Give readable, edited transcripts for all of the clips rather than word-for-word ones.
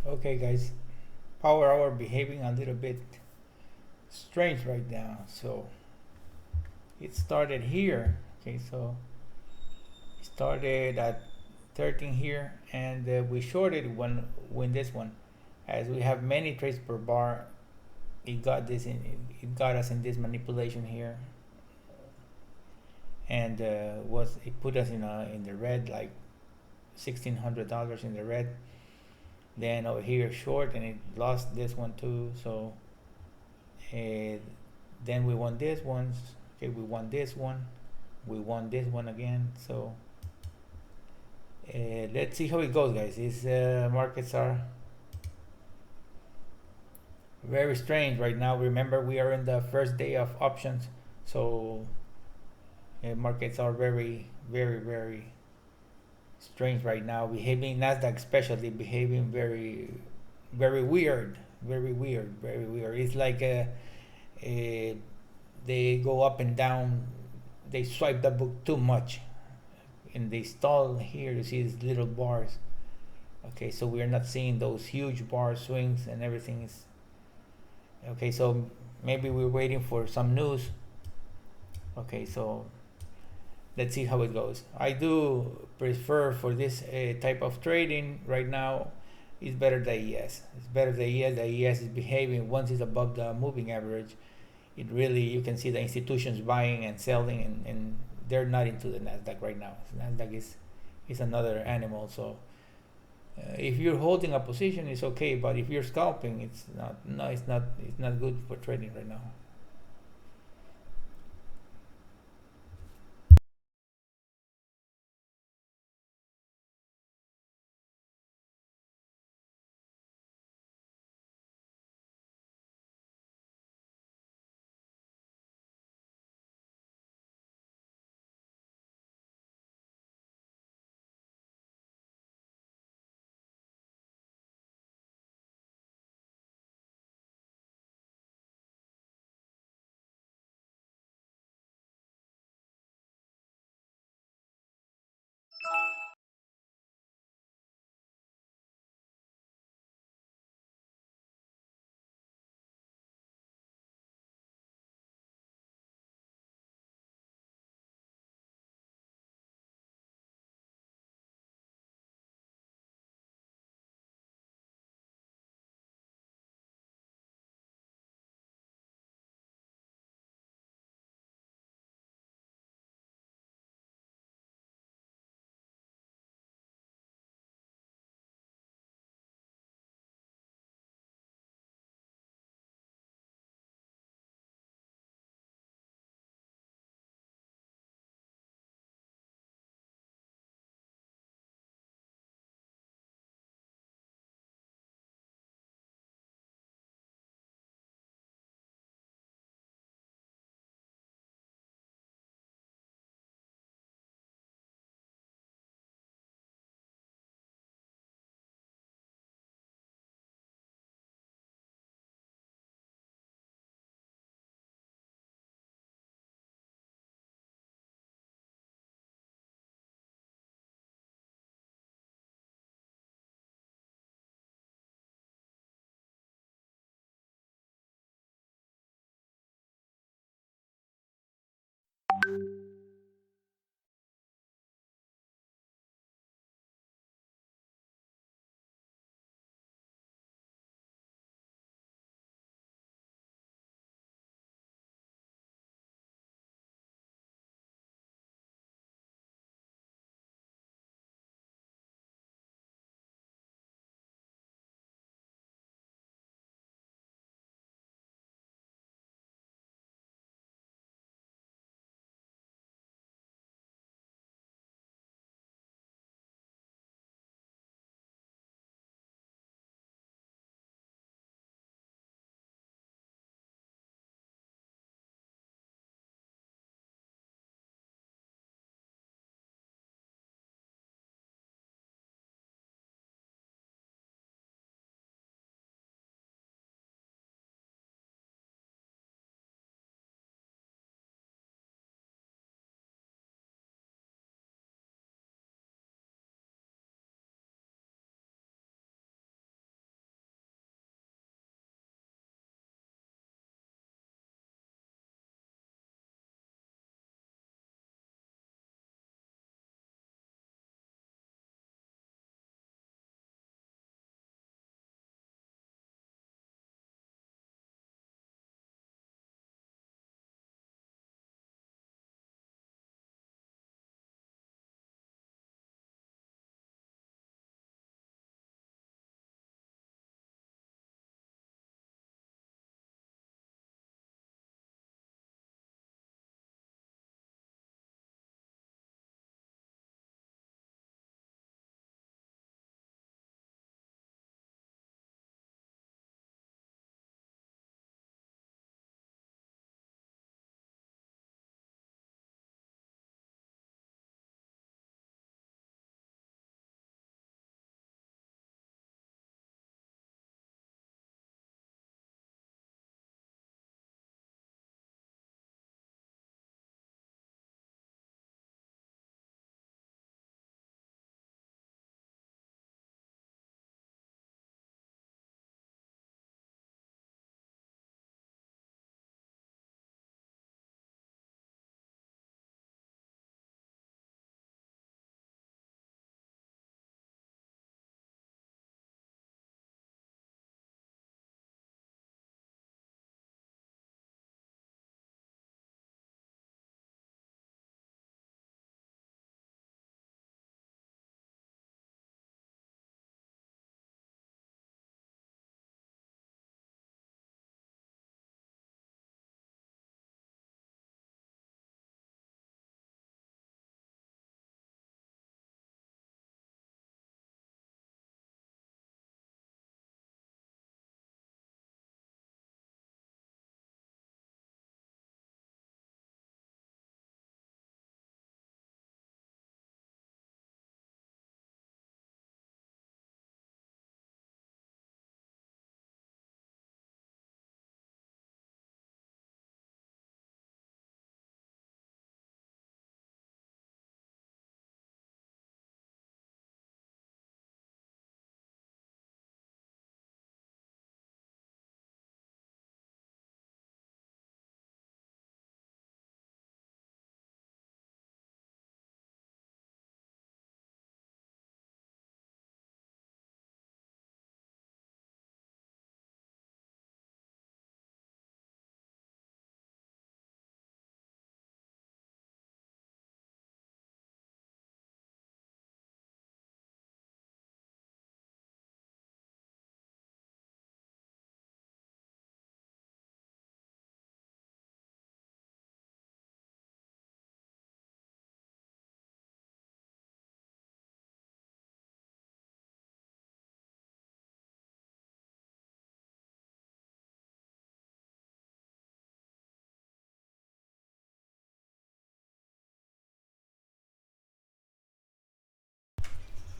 Okay, guys, power hour behaving a little bit strange right now. So it started here. Okay, so it started at 13 here, and we shorted when this one, as we have many trades per bar. It got us in this manipulation here, and was it put us in the red, like $1,600 in the red. Then over here short, and it lost this one too. So uh, then we won this one. Okay, we won this one. We won this one again. So let's see how it goes, guys. These markets are very strange right now. Remember, we are in the first day of options, so markets are very, very, very strange right now. Behaving NASDAQ especially behaving very, very weird, very weird, very weird. It's like they go up and down. They swipe the book too much, and they stall here. You see these little bars. Okay, so we are not seeing those huge bar swings, and everything is okay. So maybe we're waiting for some news. Okay, so let's see how it goes. I do prefer for this type of trading right now. It's better the ES. It's better the ES. The ES is behaving once it's above the moving average. It really, you can see the institutions buying and selling, and they're not into the Nasdaq right now. Nasdaq is another animal. So if you're holding a position, it's okay. But if you're scalping, it's not. No, it's not. It's not good for trading right now.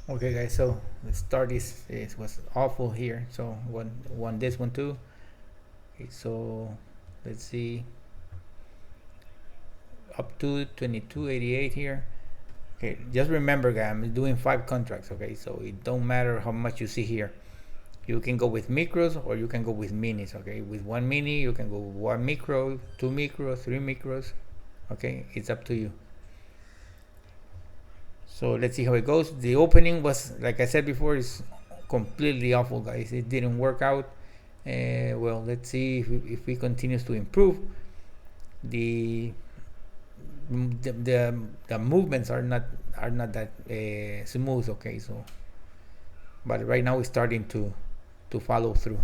Okay, guys. So the start is was awful here. So won this one too. Okay, so let's see, up to 22.88 here. Okay, just remember, guys, I'm doing 5 contracts. Okay, so it don't matter how much you see here. You can go with micros or you can go with minis. Okay, with one mini you can go 1 micro, 2 micros, 3 micros. Okay, it's up to you. So let's see how it goes. The opening was, like I said before, is completely awful, guys. It didn't work out. Well, let's see if we continues to improve. The the movements are not that smooth. Okay, so but right now it's starting to follow through.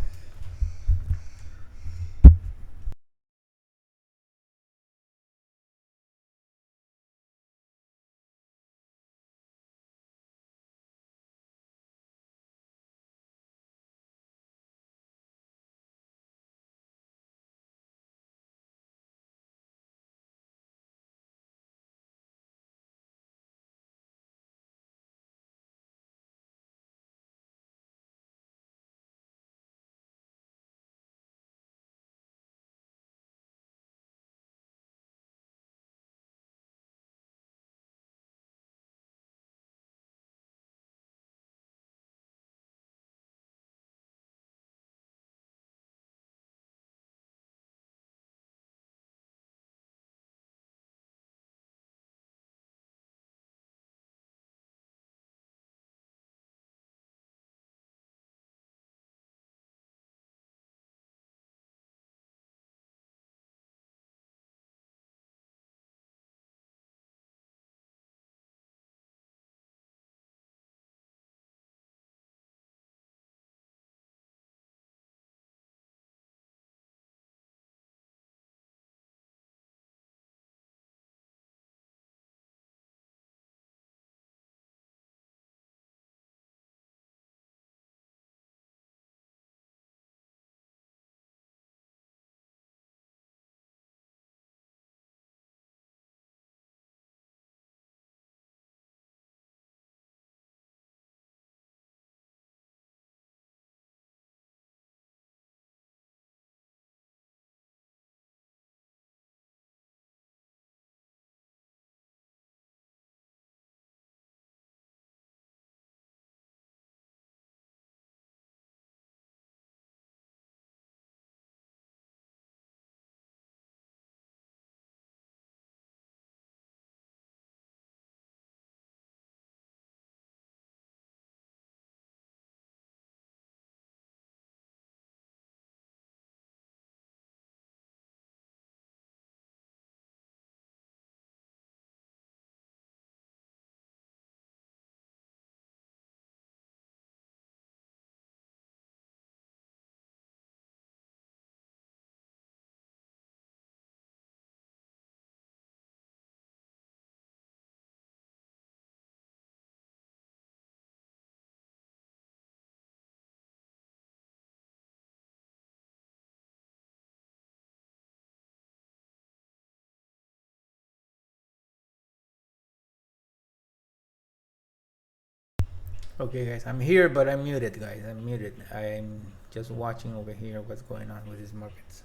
Okay, guys, I'm here, but I'm muted, guys. I'm muted. I'm just watching over here what's going on with these markets.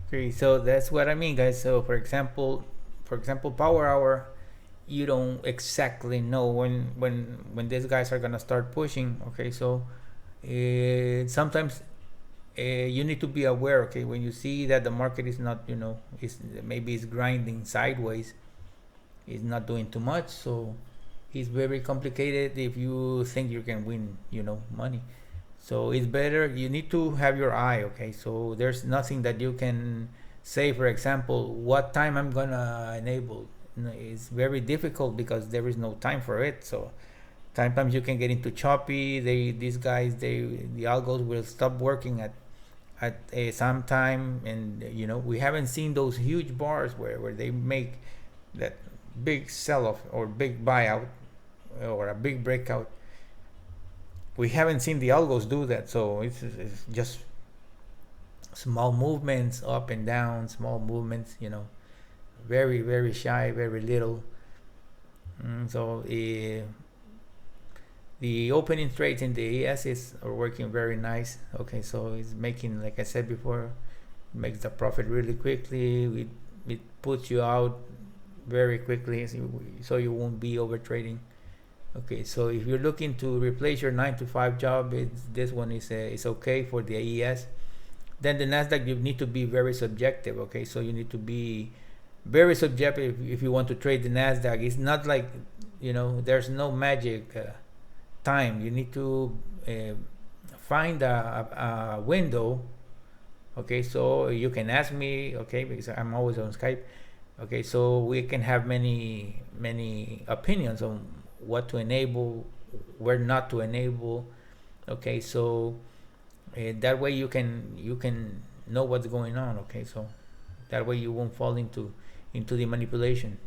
Okay, so that's what I mean, guys. So for example, power hour, you don't exactly know when these guys are gonna start pushing. Okay, so sometimes you need to be aware. Okay, when you see that the market is not, is maybe it's grinding sideways, it's not doing too much, so it's very complicated if you think you can win, money. So it's better, you need to have your eye. Okay, so there's nothing that you can say, for example, what time I'm gonna enable. It's very difficult because there is no time for it. So sometimes you can get into choppy. These guys, the algos will stop working at some time, and we haven't seen those huge bars where they make that big sell-off or big buyout or a big breakout. We haven't seen the algos do that, so it's just small movements up and down, small movements, very very shy, very little. So the opening trades in the ES are working very nice. Okay, so it's making, like I said before, makes the profit really quickly. It puts you out very quickly, so you won't be over trading. Okay, so if you're looking to replace your 9 to 5 job, this one is okay for the ES. Then the NASDAQ, you need to be very subjective. Okay, so you need to be very subjective if you want to trade the NASDAQ. It's not like, there's no magic time. You need to find a window. Okay, so you can ask me, okay, because I'm always on Skype. Okay, so we can have many opinions on what to enable, where not to enable. Okay, so that way you can know what's going on. Okay, so that way you won't fall into the manipulation.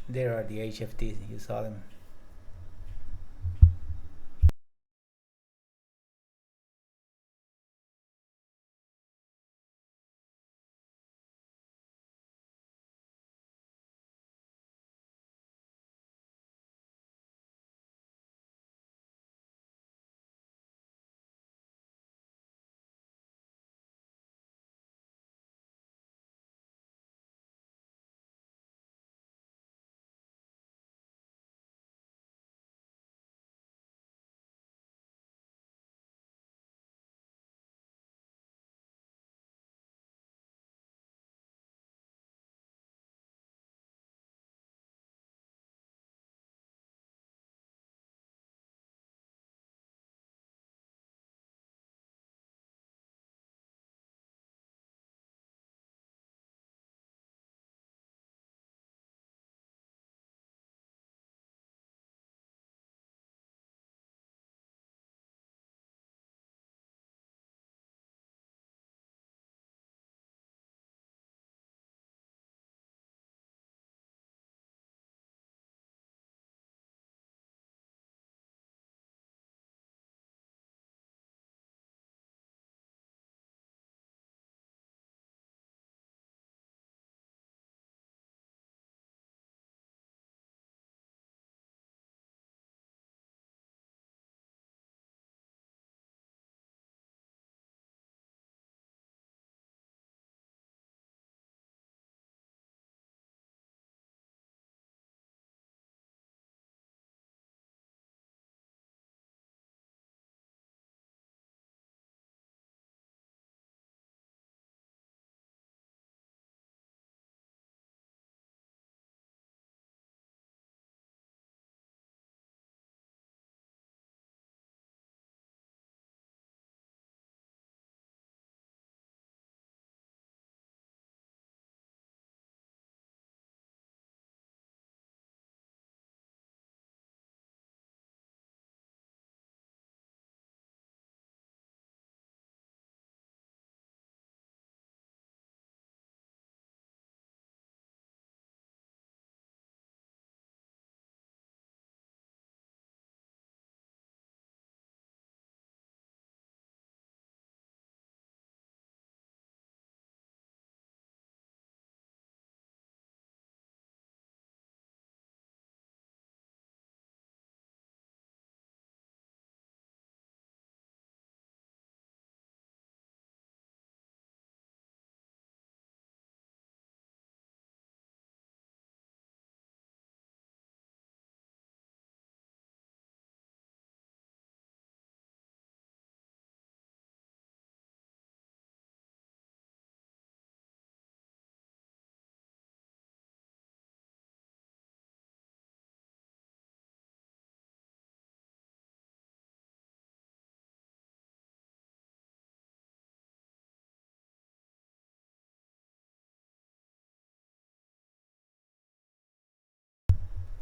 There are the HFTs, you saw them.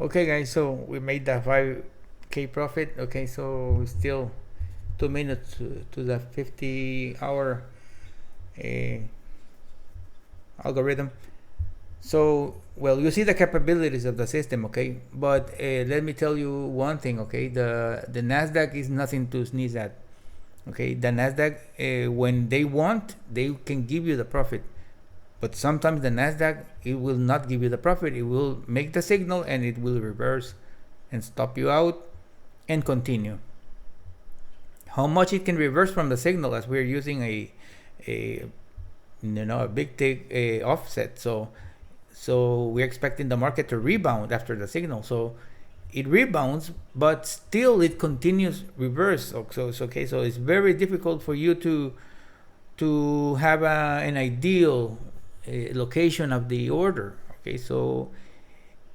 Okay, guys, so we made that 5K profit. Okay, so we still 2 minutes to the 50-hour algorithm. So, well, you see the capabilities of the system, okay? But let me tell you one thing, okay? The NASDAQ is nothing to sneeze at, okay? The NASDAQ, when they want, they can give you the profit. But sometimes the NASDAQ, it will not give you the profit. It will make the signal and it will reverse and stop you out and continue. How much it can reverse from the signal, as we're using a big tick offset. So we're expecting the market to rebound after the signal. So it rebounds, but still it continues reverse. So it's okay. So it's very difficult for you to have an ideal location of the order. Okay, so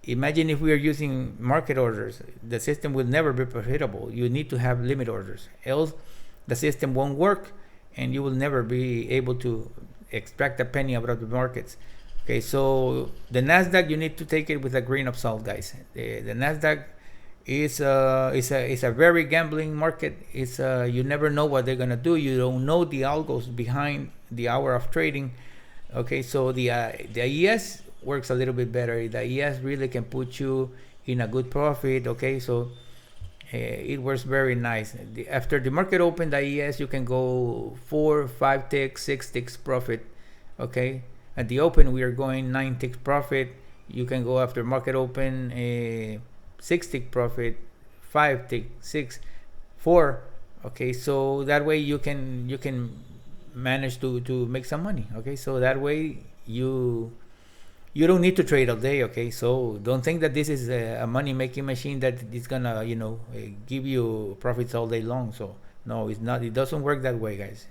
imagine if we are using market orders, the system will never be profitable. You need to have limit orders, else the system won't work and you will never be able to extract a penny out of the markets. Okay, so the NASDAQ, you need to take it with a grain of salt, guys. The NASDAQ is a very gambling market. It's you never know what they're gonna do. You don't know the algos behind the hour of trading. Okay, so the IES, works a little bit better. The ES really can put you in a good profit. Okay, so it works very nice. After the market open, the ES, you can go 4, 5 ticks, 6 ticks profit. Okay, at the open we are going 9 ticks profit. You can go after market open 6 tick profit, 5 tick, 6, 4. Okay, so that way you can manage to make some money. Okay, so that way you don't need to trade all day. Okay, so don't think that this is a money making machine that is gonna give you profits all day long. So no, it's not. It doesn't work that way, guys.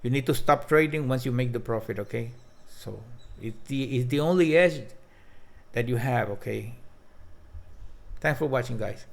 You need to stop trading once you make the profit. Okay, so it's the only edge that you have. Okay, thanks for watching, guys.